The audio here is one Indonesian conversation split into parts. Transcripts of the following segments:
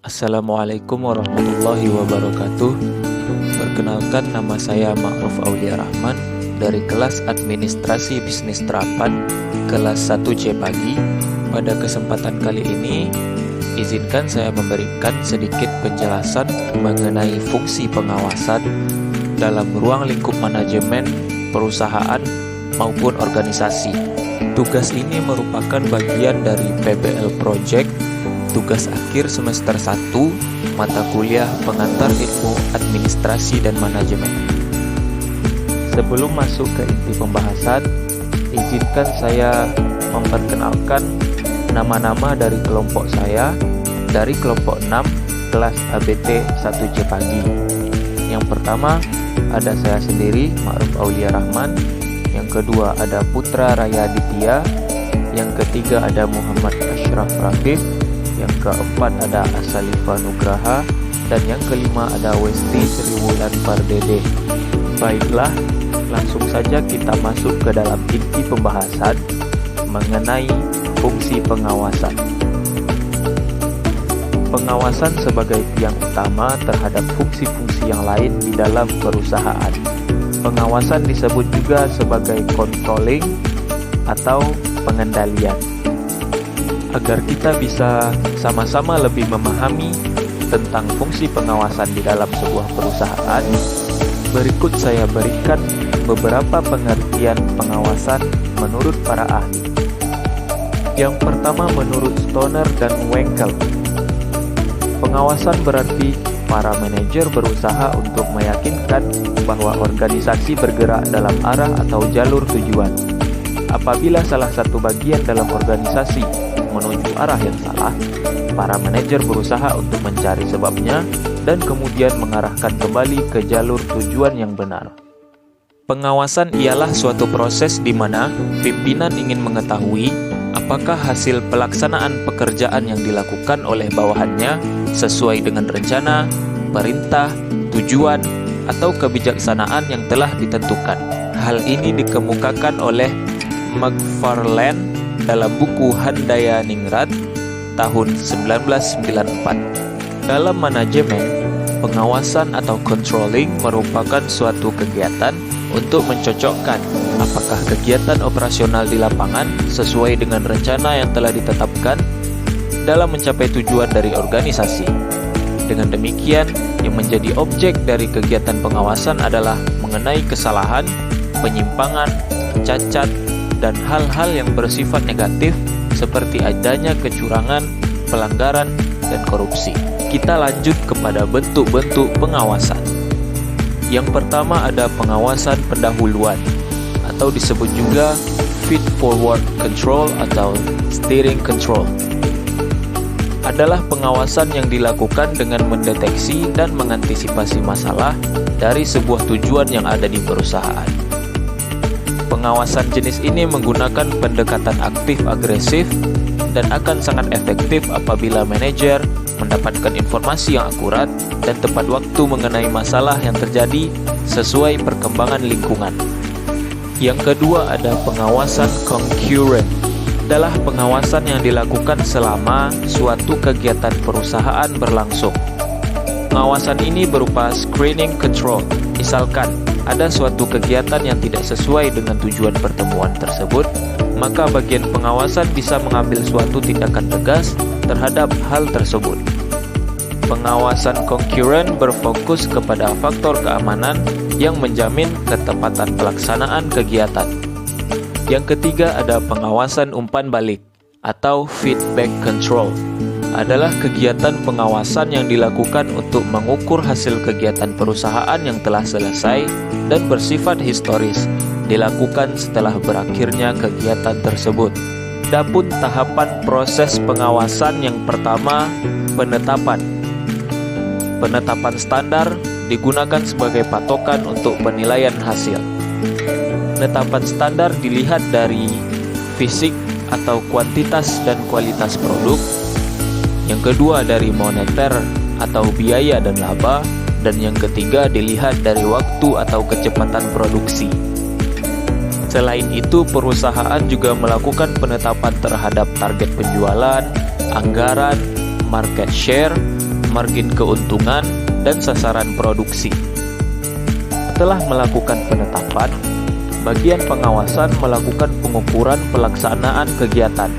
Assalamualaikum warahmatullahi wabarakatuh. Perkenalkan, nama saya Ma'ruf Aulia Rahman dari kelas Administrasi Bisnis Terapan kelas 1C pagi. Pada kesempatan kali ini, izinkan saya memberikan sedikit penjelasan mengenai fungsi pengawasan dalam ruang lingkup manajemen perusahaan maupun organisasi. Tugas ini merupakan bagian dari PBL Project, tugas akhir semester 1, mata kuliah pengantar ilmu administrasi dan manajemen. Sebelum masuk ke inti pembahasan, izinkan saya memperkenalkan nama-nama dari kelompok saya, dari kelompok 6, kelas ABT 1C pagi. Yang pertama, ada saya sendiri, Ma'ruf Aulia Rahman. Yang kedua ada Putra Raya Aditya. Yang ketiga ada Muhammad Ashraf Rafif. Yang keempat ada Asalifa Nugraha. Dan yang kelima ada Westi Sriwulan Pardede. Baiklah, langsung saja kita masuk ke dalam inti pembahasan mengenai fungsi pengawasan. Pengawasan sebagai tiang utama terhadap fungsi-fungsi yang lain di dalam perusahaan. Pengawasan disebut juga sebagai controlling atau pengendalian. Agar kita bisa sama-sama lebih memahami tentang fungsi pengawasan di dalam sebuah perusahaan, berikut saya berikan beberapa pengertian pengawasan menurut para ahli. Yang pertama, menurut Stoner dan Wenkel, pengawasan berarti para manajer berusaha untuk meyakinkan bahwa organisasi bergerak dalam arah atau jalur tujuan. Apabila salah satu bagian dalam organisasi menuju arah yang salah, para manajer berusaha untuk mencari sebabnya dan kemudian mengarahkan kembali ke jalur tujuan yang benar. Pengawasan ialah suatu proses di mana pimpinan ingin mengetahui apakah hasil pelaksanaan pekerjaan yang dilakukan oleh bawahannya sesuai dengan rencana, perintah, tujuan, atau kebijaksanaan yang telah ditentukan. Hal ini dikemukakan oleh McFarlane dalam buku Handaya Ningrat tahun 1994. Dalam manajemen, pengawasan atau controlling merupakan suatu kegiatan untuk mencocokkan apakah kegiatan operasional di lapangan sesuai dengan rencana yang telah ditetapkan dalam mencapai tujuan dari organisasi. Dengan demikian, yang menjadi objek dari kegiatan pengawasan adalah mengenai kesalahan, penyimpangan, cacat, dan hal-hal yang bersifat negatif seperti adanya kecurangan, pelanggaran, dan korupsi. Kita lanjut kepada bentuk-bentuk pengawasan. Yang pertama ada pengawasan pendahuluan atau disebut juga feed forward control atau steering control. Adalah pengawasan yang dilakukan dengan mendeteksi dan mengantisipasi masalah dari sebuah tujuan yang ada di perusahaan. Pengawasan jenis ini menggunakan pendekatan aktif-agresif dan akan sangat efektif apabila manajer mendapatkan informasi yang akurat dan tepat waktu mengenai masalah yang terjadi sesuai perkembangan lingkungan. Yang kedua ada pengawasan concurrent. Adalah pengawasan yang dilakukan selama suatu kegiatan perusahaan berlangsung. Pengawasan ini berupa screening control. Misalkan ada suatu kegiatan yang tidak sesuai dengan tujuan pertemuan tersebut, maka bagian pengawasan bisa mengambil suatu tindakan tegas terhadap hal tersebut. Pengawasan concurrent berfokus kepada faktor keamanan yang menjamin ketepatan pelaksanaan kegiatan. Yang ketiga ada pengawasan umpan balik atau feedback control. Adalah kegiatan pengawasan yang dilakukan untuk mengukur hasil kegiatan perusahaan yang telah selesai dan bersifat historis, dilakukan setelah berakhirnya kegiatan tersebut. Adapun tahapan proses pengawasan yang pertama, penetapan. Penetapan standar digunakan sebagai patokan untuk penilaian hasil. Penetapan standar dilihat dari fisik atau kuantitas dan kualitas produk. Yang kedua dari moneter atau biaya dan laba. Dan yang ketiga dilihat dari waktu atau kecepatan produksi. Selain itu, perusahaan juga melakukan penetapan terhadap target penjualan, anggaran, market share, margin keuntungan, dan sasaran produksi. Setelah melakukan penetapan, bagian pengawasan melakukan pengukuran pelaksanaan kegiatan.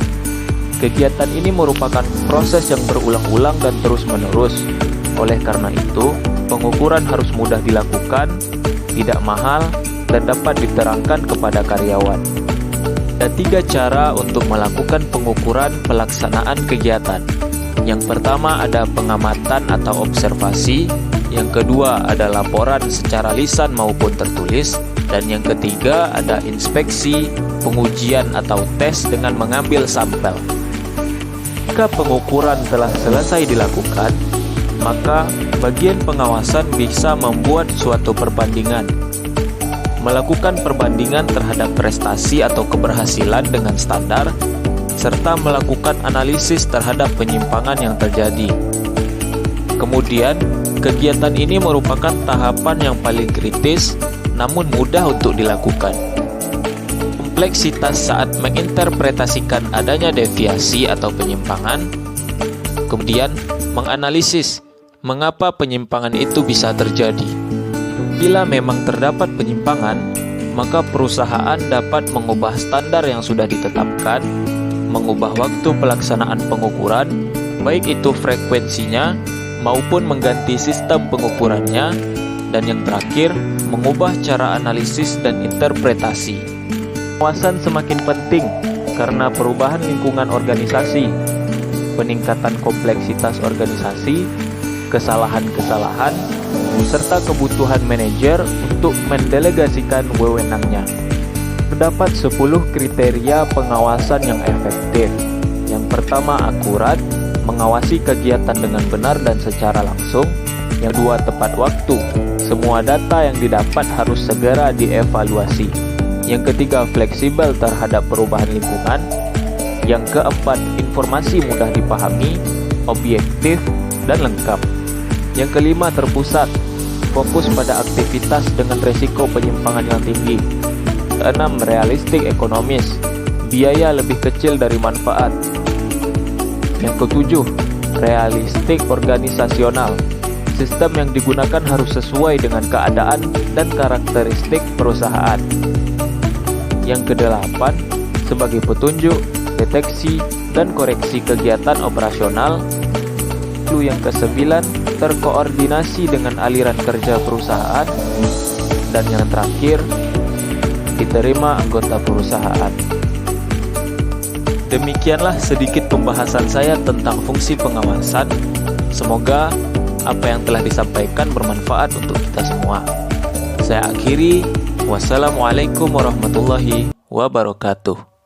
Kegiatan ini merupakan proses yang berulang-ulang dan terus-menerus. Oleh karena itu, pengukuran harus mudah dilakukan, tidak mahal, dan dapat diterangkan kepada karyawan. Ada 3 cara untuk melakukan pengukuran pelaksanaan kegiatan. Yang pertama ada pengamatan atau observasi, yang kedua ada laporan secara lisan maupun tertulis, dan yang ketiga ada inspeksi, pengujian atau tes dengan mengambil sampel. Jika pengukuran telah selesai dilakukan, maka bagian pengawasan bisa membuat suatu perbandingan. Melakukan perbandingan terhadap prestasi atau keberhasilan dengan standar, serta melakukan analisis terhadap penyimpangan yang terjadi. Kemudian, kegiatan ini merupakan tahapan yang paling kritis, namun mudah untuk dilakukan. Kompleksitas saat menginterpretasikan adanya deviasi atau penyimpangan, kemudian menganalisis mengapa penyimpangan itu bisa terjadi. Bila memang terdapat penyimpangan, maka perusahaan dapat mengubah standar yang sudah ditetapkan, mengubah waktu pelaksanaan pengukuran, baik itu frekuensinya maupun mengganti sistem pengukurannya, dan yang terakhir, mengubah cara analisis dan interpretasi. Pengawasan semakin penting karena perubahan lingkungan organisasi, peningkatan kompleksitas organisasi, kesalahan-kesalahan, serta kebutuhan manajer untuk mendelegasikan wewenangnya. Terdapat 10 kriteria pengawasan yang efektif. Yang pertama, akurat, mengawasi kegiatan dengan benar dan secara langsung. Yang kedua, tepat waktu. Semua data yang didapat harus segera dievaluasi. Yang ketiga, fleksibel terhadap perubahan lingkungan. Yang keempat, informasi mudah dipahami, objektif, dan lengkap. Yang kelima, terpusat, fokus pada aktivitas dengan resiko penyimpangan yang tinggi. 6. Realistik ekonomis, biaya lebih kecil dari manfaat. Yang ketujuh, realistik organisasional, sistem yang digunakan harus sesuai dengan keadaan dan karakteristik perusahaan. Yang kedelapan, sebagai petunjuk, deteksi, dan koreksi kegiatan operasional. Lalu yang kesembilan, terkoordinasi dengan aliran kerja perusahaan. Dan yang terakhir, diterima anggota perusahaan. Demikianlah sedikit pembahasan saya tentang fungsi pengawasan. Semoga apa yang telah disampaikan bermanfaat untuk kita semua. Saya akhiri. Wassalamualaikum warahmatullahi wabarakatuh.